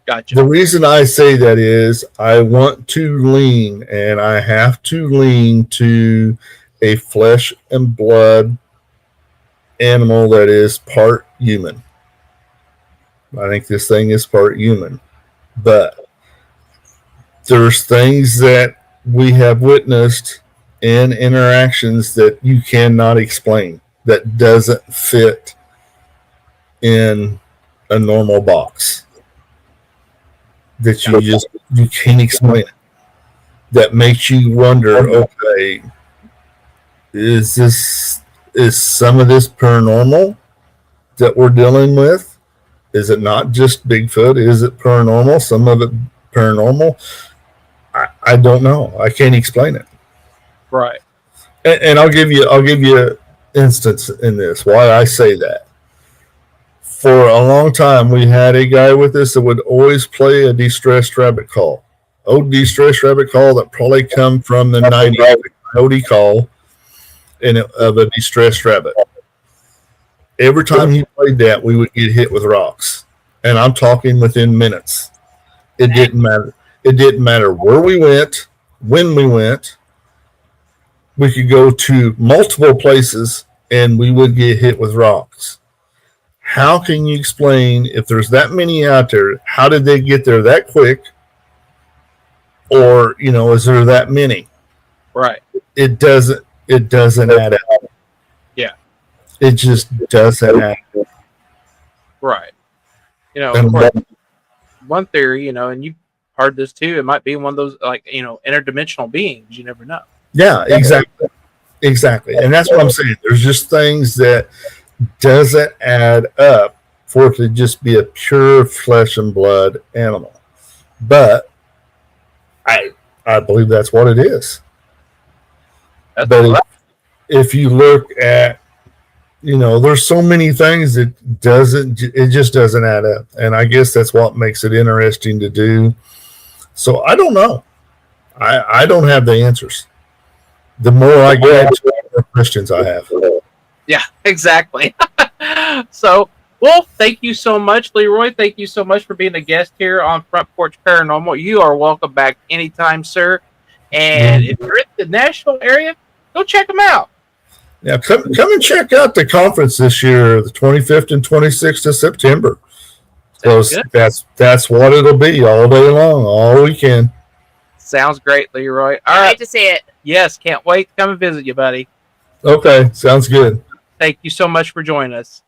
Gotcha. The reason I say that is I want to lean, and I have to lean to a flesh and blood animal that is part human. I think this thing is part human. But there's things that we have witnessed in interactions that you cannot explain, that doesn't fit in a normal box, that you can't explain it, that makes you wonder, okay, is some of this paranormal that we're dealing with? Is it not just Bigfoot? Is it paranormal? Some of it paranormal? I don't know. I can't explain it. Right. And I'll give you an instance in this why I say that. For a long time, we had a guy with us that would always play a distressed rabbit call. Old distressed rabbit call that probably come from the 90s, the coyote call of a distressed rabbit. Every time he played that, we would get hit with rocks. And I'm talking within minutes. It didn't matter. It didn't matter where we went, when we went. We could go to multiple places and we would get hit with rocks. How can you explain, if there's that many out there, how did they get there that quick? Or, is there that many? Right. It doesn't add up. Yeah. It just doesn't add up. Right. Of course, one theory, and you've heard this too, it might be one of those, interdimensional beings. You never know. Yeah, exactly. And that's what I'm saying. There's just things that doesn't add up for it to just be a pure flesh and blood animal. But I believe that's what it is. But if you look at, there's so many things that it just doesn't add up. And I guess that's what makes it interesting to do. So I don't know. I don't have the answers. The more I get, the more questions I have. Yeah, exactly. So, well, thank you so much, LeRoy. Thank you so much for being a guest here on Front Porch Paranormal. You are welcome back anytime, sir. And if you're in the Nashville area, go check them out. Yeah, come and check out the conference this year, the 25th and 26th of September. So that's what it'll be all day long, all weekend. Sounds great, LeRoy. All Can't right. wait to see it. Yes, can't wait to come and visit you, buddy. Okay, sounds good. Thank you so much for joining us.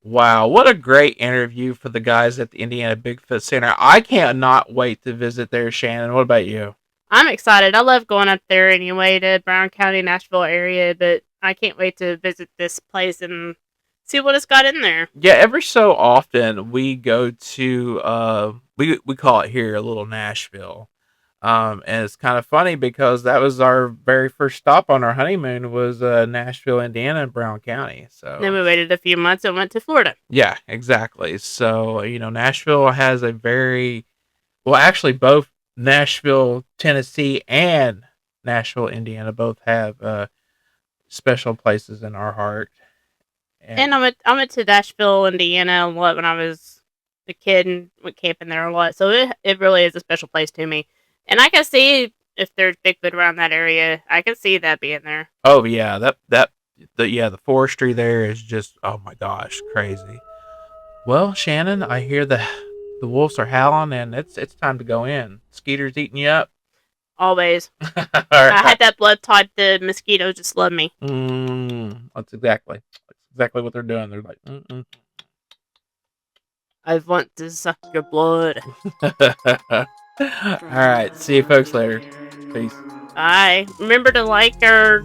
Wow, what a great interview for the guys at the Indiana Bigfoot Center. I cannot wait to visit there, Shannon. What about you? I'm excited. I love going up there anyway to Brown County, Nashville area, but I can't wait to visit this place and see what it's got in there. Yeah, every so often we go to we call it here a little Nashville. And it's kind of funny because that was our very first stop on our honeymoon was Nashville, Indiana, and Brown County. So Then we waited a few months and went to Florida. yeah, exactly. So Nashville has actually both Nashville, Tennessee, and Nashville, Indiana both have special places in our heart. And I went to Nashville, Indiana a lot when I was a kid and went camping there a lot. So it really is a special place to me. And I can see if there's Bigfoot around that area. I can see that being there. Oh yeah, the forestry there is just, oh my gosh, crazy. Well, Shannon, I hear the wolves are howling and it's time to go in. Skeeter's eating you up. Always. All I right. had that blood type. The mosquitoes just love me. That's exactly what they're doing. They're like, I want to suck your blood. All right. See you folks later. Peace. Bye. Remember to like our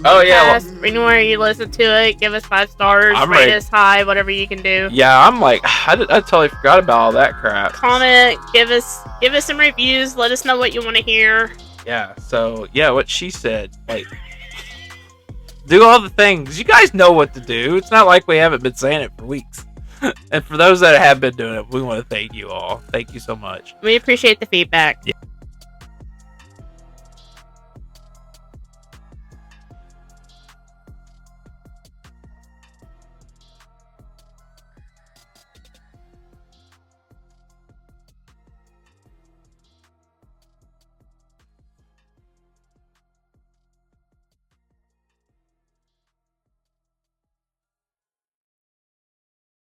Oh yeah. podcast anywhere you listen to it. Give us 5 stars. I'm Rate ready. us high. Whatever you can do. Yeah, I'm like, I totally forgot about all that crap. Comment. Give us some reviews. Let us know what you want to hear. Yeah. So yeah, what she said. Like, do all the things. You guys know what to do. It's not like we haven't been saying it for weeks. And for those that have been doing it, we want to thank you all. Thank you so much. We appreciate the feedback. Yeah.